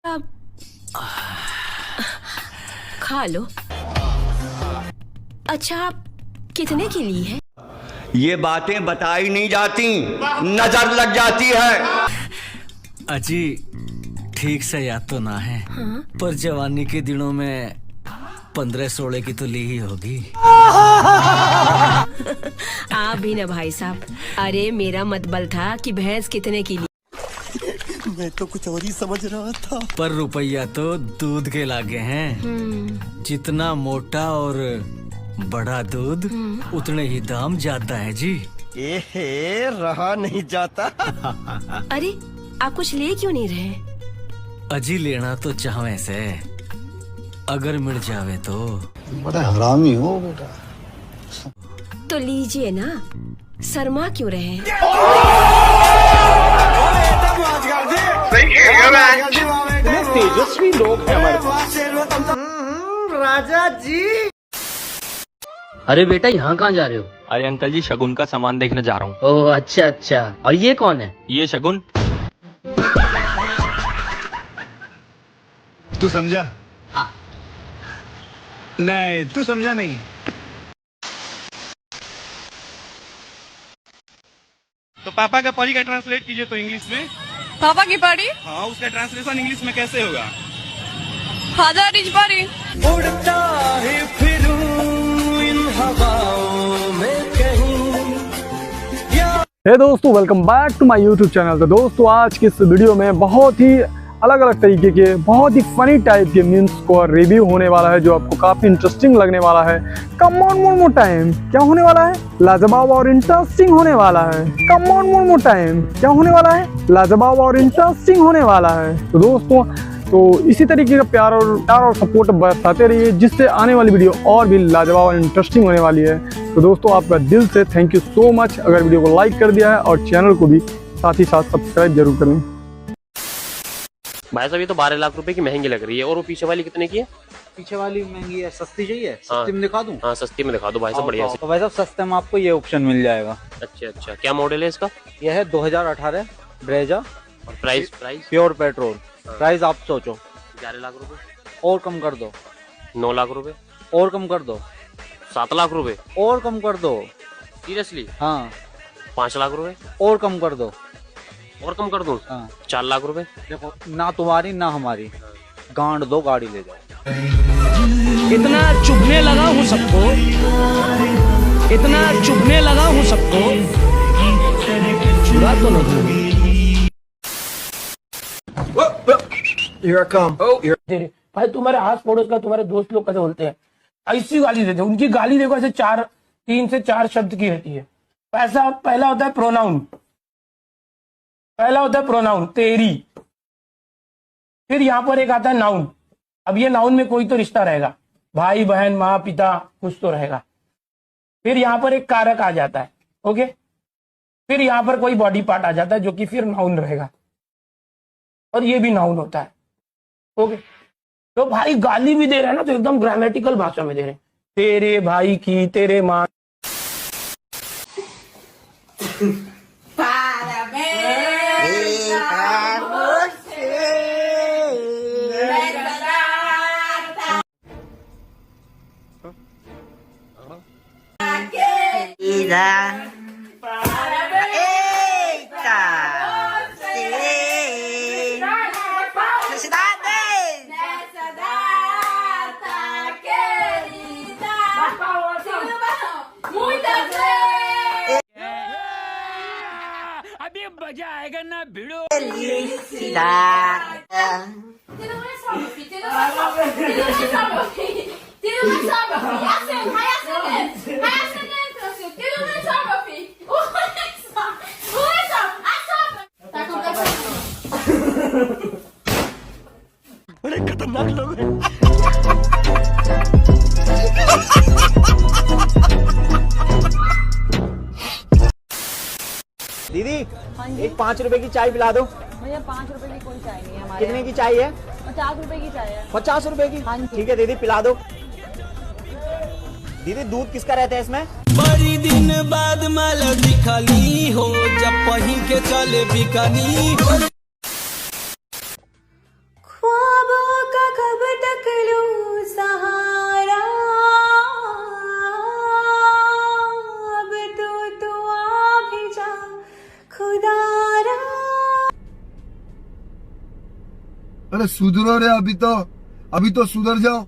अब खा लो। अच्छा, आप कितने की ली है? ये बातें बताई नहीं जाती, नजर लग जाती है। अजी ठीक से याद तो ना है। हाँ? पर जवानी के दिनों में 15-16 की तो ली ही होगी। आप भी ना भाई साहब। अरे मेरा मतबल था कि भैंस कितने की ली। मैं तो कुछ और ही समझ रहा था। पर रुपया तो दूध के लागे हैं। जितना मोटा और बड़ा दूध उतने ही दाम ज्यादा है जी। एहे, रहा नहीं जाता। अरे आप कुछ ले क्यों नहीं रहे? अजी लेना तो चाहवे से, अगर मिल जावे तो। बड़ा हरामी हो बेटा। तो लीजिए ना, शर्मा क्यों रहे? तेजस्वी लोग हैं हमारे पास। राजा जी। अरे बेटा, यहाँ कहाँ जा रहे हो? अरे अंकल जी, शगुन का सामान देखने जा रहा हूँ। ओह अच्छा अच्छा। और ये कौन है? ये शगुन। तू समझा? नहीं, तू समझा नहीं। तो पापा का परी का ट्रांसलेट कीजिए तो इंग्लिश में। पापा की परी? हाँ, उसका ट्रांसलेशन इंग्लिश में कैसे होगा? फादर इज परी। उड़ता ही फिरूं इन हवाओं में कहीं। हे दोस्तों, welcome back to my YouTube channel. तो दोस्तों, आज की इस वीडियो में बहुत ही अलग अलग तरीके के, बहुत ही फनी टाइप के मीम्स को रिव्यू होने वाला है, जो आपको काफी इंटरेस्टिंग लगने वाला है। कम ऑन मोमो टाइम, क्या होने वाला है? लाजवाब और इंटरेस्टिंग होने वाला है। कम ऑन मोमो टाइम, क्या होने वाला है? लाजवाब और इंटरेस्टिंग होने वाला है। तो दोस्तों, तो इसी तरीके का प्यार और सपोर्ट बरसाते रहिए, जिससे आने वाली वीडियो और भी लाजवाब और इंटरेस्टिंग होने वाली है। तो दोस्तों, आपका दिल से थैंक यू सो मच अगर वीडियो को लाइक कर दिया है, और चैनल को भी साथ ही साथ सब्सक्राइब जरूर करें। भाई साहब, ये तो 12 लाख रुपए की महंगी लग रही है। और वो पीछे वाली कितने की है? पीछे वाली महंगी है। सस्ती चाहिए? हाँ। सस्ती में दिखा दूं? हाँ, सस्ती में दिखा दो भाई साहब, बढ़िया से। तो भाई साहब, सस्ते में आपको ये ऑप्शन मिल जाएगा। अच्छा अच्छा, क्या मॉडल है इसका? यह है 2018 ब्रेजा। और प्राइस? Pure petrol. प्राइस आप सोचो। 11 लाख रुपए। और कम कर दो। 9 लाख रुपए। और कम कर दो। 7 लाख रुपए। और कम कर दो। सीरियसली? हाँ। 5 लाख रुपए। और कम कर दो। और कम कर दूं? हाँ। 4 लाख रुपए। देखो, ना तुम्हारी ना हमारी, गांड दो, गाड़ी ले जाओ। इतना चुभने लगा हूँ सबको, इतना चुभने लगा हूँ सबको, चुरा तो नहीं। Here I come. भाई, तुम्हारे आस पड़ोस का तुम्हारे दोस्त लोग कैसे बोलते हैं? ऐसी गाली देते हैं। उनकी गाली देखो, ऐसे 3 से 4 शब्द की रहती है। पहला होता है प्रोनाउन। तेरी। फिर यहाँ पर एक आता है नाउन। अब ये नाउन में कोई तो रिश्ता रहेगा, भाई बहन माँ पिता, कुछ तो रहेगा। फिर यहाँ पर एक कारक आ जाता है। ओके। फिर यहाँ पर कोई बॉडी पार्ट आ जाता है, जो कि फिर नाउन रहेगा, और ये भी नाउन होता है। ओके। तो भाई गाली भी दे रहे हैं ना, तो एकदम ग्रामेटिकल भाषा में दे रहे हैं। तेरे भाई की, तेरे माँ। अभी मजा आएगा ना भिड़ो। बड़े खतरनाक लोग हैं। दीदी, एक 5 रुपए की चाय पिला दो। भैया 5 रुपए की कोई चाय नहीं है हमारे। कितने की चाय है? 50 रुपए की चाय है। 50 रुपए की? हाँ जी। ठीक है दीदी, पिला दो। दीदी, दूध किसका रहता है इसमें? बड़ी दिन बाद माला दिखली हो, जब पहिन के चले बिकनी। अरे सुधरो रे, अभी तो सुधर जाओ।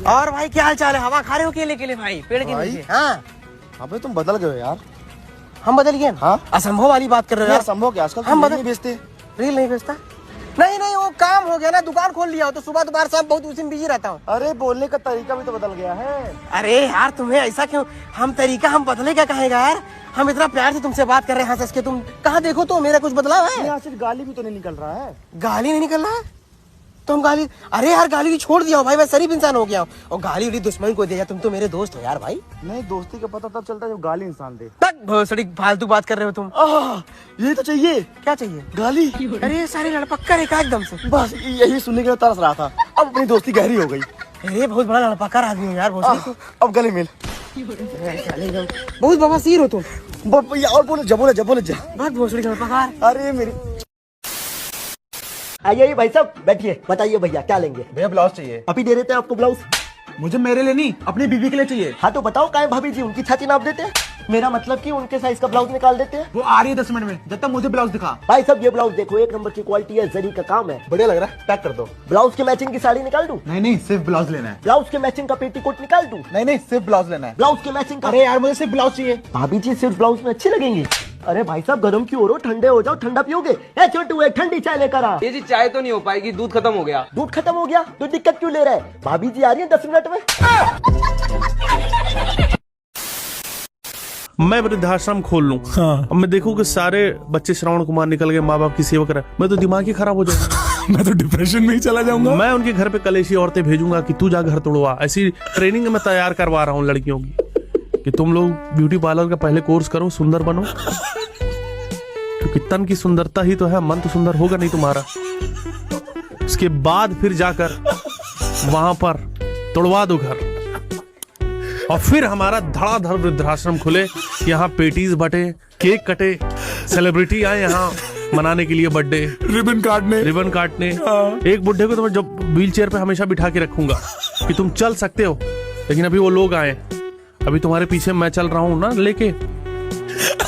और भाई क्या हाल चाल है? हवा खा रहे हो केले केले भाई पेड़ के नीचे? हाँ अबे तुम बदल गए यार। हम बदल गए। हाँ असंभव वाली बात कर रहे हो यार। असंभव क्या, आजकल हम बदल नहीं बेचते। रील नहीं बेचता? नहीं नहीं, वो काम हो गया ना, दुकान खोल लिया हो तो सुबह दोपहर शाम बहुत उसी में बिजी रहता हूँ। अरे बोलने का तरीका भी तो बदल गया है। अरे यार तुम्हें ऐसा क्यों? हम तरीका हम बदले क्या कहेगा यार? हम इतना प्यार से तुमसे बात कर रहे हैं हंस के, तुम कहाँ देखो तो मेरा कुछ बदलाव है? यहाँ सिर्फ गाली भी तो नहीं निकल रहा है। गाली नहीं निकल रहा है तो हम गाली, अरे यार गाली भी छोड़ दिया हो भाई, मैं शरीफ इंसान हो गया हूँ और गाली उड़ी दुश्मन को दिया। तुम तो मेरे दोस्त हो यार भाई। नहीं, दोस्ती का पता तब चलता है जब गाली इंसान दे। भोसड़ी फालतू बात कर रहे हो तुम। यही तो चाहिए। क्या चाहिए? गाली। अरे ये सारे लड़पक्का रेखा एकदम से। बस यही सुनने के लिए तरस रहा था, अब अपनी दोस्ती गहरी हो गई। अरे बहुत बड़ा लड़पक्का आदमी हो यार भोसड़ी। अब गले मिल। बहुत बवासीर हो तुम। और बोले जा, बहुत भोसड़ी लड़पक्का। अरे मेरी आइए भाई साहब बैठिए, बताइए भैया क्या लेंगे? भैया ब्लाउज चाहिए। अभी दे देते हैं आपको ब्लाउज। मुझे मेरे लिए नहीं, अपनी बीवी के लिए चाहिए। हाँ तो बताओ काय भाभी जी, उनकी छाती नाप देते हैं? मेरा मतलब कि उनके साइज का ब्लाउज निकाल देते हैं। वो आ रही है 10 मिनट में, जब तक मुझे ब्लाउज दिखा। भाई साहब ये ब्लाउज देखो, 1 नंबर की क्वालिटी है, जरी का काम है, बढ़िया लग रहा है, पैक कर दो। ब्लाउज के मैचिंग की साड़ी निकाल दूं? नहीं, सिर्फ ब्लाउज लेना है। ब्लाउज के मैचिंग का पेटीकोट निकाल दूं? नहीं, सिर्फ ब्लाउज लेना है। ब्लाउज के मैचिंग का। अरे यार मुझे सिर्फ ब्लाउज चाहिए। भाभी जी सिर्फ ब्लाउज में अच्छी लगेंगी। अरे भाई साहब गर्म क्यों हो रहे हो? ठंडे हो जाओ, ठंडा पियोगे? ए छोटू एक ठंडी चाय लेकर आ। ये जी चाय तो नहीं हो पाएगी, दूध खत्म हो गया। दूध खत्म हो गया तो दिक्कत क्यों ले रहा है? भाभी जी आ रही है 10 मिनट में। मैं वृद्धाश्रम खोल लूं। हाँ। अब मैं देखूं कि सारे बच्चे श्रवण कुमार निकल गए, माँ बाप की सेवा कर, मैं तो दिमाग ही खराब हो जाऊंगा। मैं तो डिप्रेशन में ही चला जाऊंगा। मैं उनके घर पे कलेशी औरतें भेजूंगा कि तू जा घर तोड़वा। ऐसी ट्रेनिंग मैं तैयार करवा रहा हूँ लड़कियों की कि तुम लोग ब्यूटी पार्लर का पहले कोर्स करो, सुंदर बनो, क्योंकि तन की सुंदरता ही तो है, मन तो सुंदर होगा नहीं तुम्हारा। उसके बाद फिर जाकर वहां पर तोड़वा दो घर, और फिर हमारा धड़ाधड़ वृद्धाश्रम खुले, यहाँ पेटीज बटे, केक कटे, सेलिब्रिटी आए यहाँ मनाने के लिए बर्थडे, रिबन काटने। एक बुढ़े को तो मैं जब व्हील चेयर पे हमेशा बिठा के रखूंगा कि तुम चल सकते हो, लेकिन अभी वो लोग आए, अभी तुम्हारे पीछे मैं चल रहा हूँ ना लेके,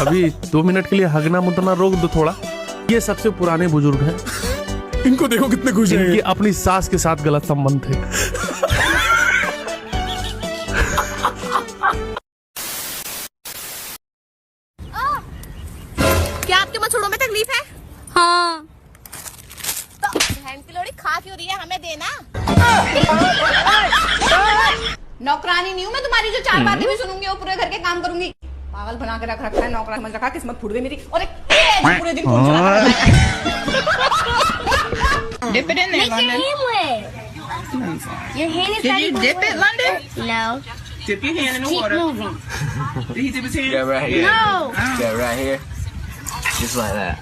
अभी 2 मिनट के लिए हगना मुतना रोक दो थोड़ा। ये सबसे पुराने बुजुर्ग हैं, इनको देखो कितने खुश हैं। इनकी अपनी सास के साथ गलत संबंध थे। क्या आपके मसूड़ों में तकलीफ है? हाँ। तो बहन की लोड़ी खा क्यों रही है? हमें देना। नौकरानी नहीं हूँ मैं तुम्हारी, जो 4 बातें भी सुनूंगी और पूरे घर के काम करूंगी। पागल बना के रख रखा है, नौकरानी समझ रखा, किस्मत फूट गई मेरी। और एक पूरे दिन फोन चला रहा है। Dip it in there, London. Your hand is Did you dip it, London? No. Dip your hand in the Keep water. moving. Did he dip his hand? Yeah, right here. No. Yeah, right here. Just like that.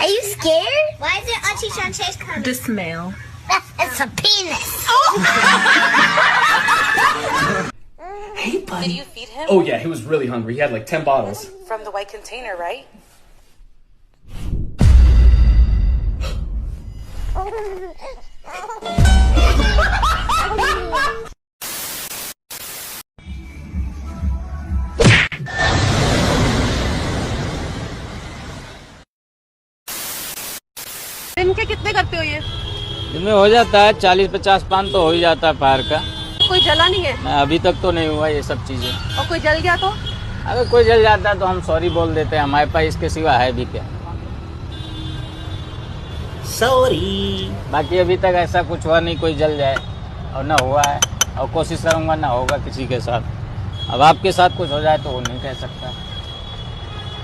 Are you scared? Why is it Auntie Shantae's coming? The smell. It's a penis. Hey, buddy. Did you feed him? Oh yeah, he was really hungry. He had like 10 bottles. From the white container, right? दिन के कितने करते हो ये? दिन में हो जाता है 40-50 पान तो हो ही जाता है फायर का। कोई जला नहीं है? अभी तक तो नहीं हुआ ये सब चीजें। और कोई जल गया तो? अगर कोई जल जाता है तो हम सॉरी बोल देते हैं, हमारे पास इसके सिवा है भी क्या। सॉरी। बाकी अभी तक ऐसा कुछ हुआ नहीं कोई जल जाए, और ना हुआ है, और कोशिश करूंगा ना होगा किसी के साथ। अब आपके साथ कुछ हो जाए तो वो नहीं कह सकता,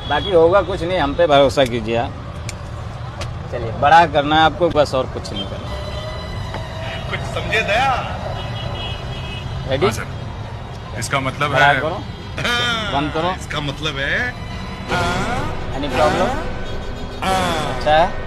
बाकी होगा कुछ नहीं, हम पे भरोसा कीजिए आप। चलिए बड़ा करना है आपको बस, और कुछ नहीं करना। कुछ समझे दया? रेडी? इसका मतलब बड़ा है करो, बंद करो। इसका मतलब है एनी प्रॉब्लम? अच्छा है।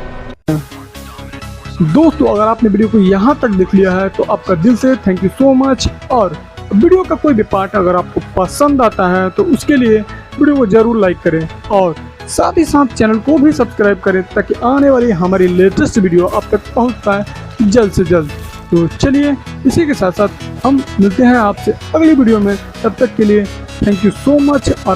दोस्तों अगर आपने वीडियो को यहाँ तक देख लिया है तो आपका दिल से थैंक यू सो मच। और वीडियो का कोई भी पार्ट अगर आपको पसंद आता है तो उसके लिए वीडियो को जरूर लाइक करें, और साथ ही साथ चैनल को भी सब्सक्राइब करें ताकि आने वाली हमारी लेटेस्ट वीडियो आप तक पहुँच पाए जल्द से जल्द। तो चलिए इसी के साथ साथ हम मिलते हैं आपसे अगली वीडियो में। तब तक के लिए थैंक यू सो मच। और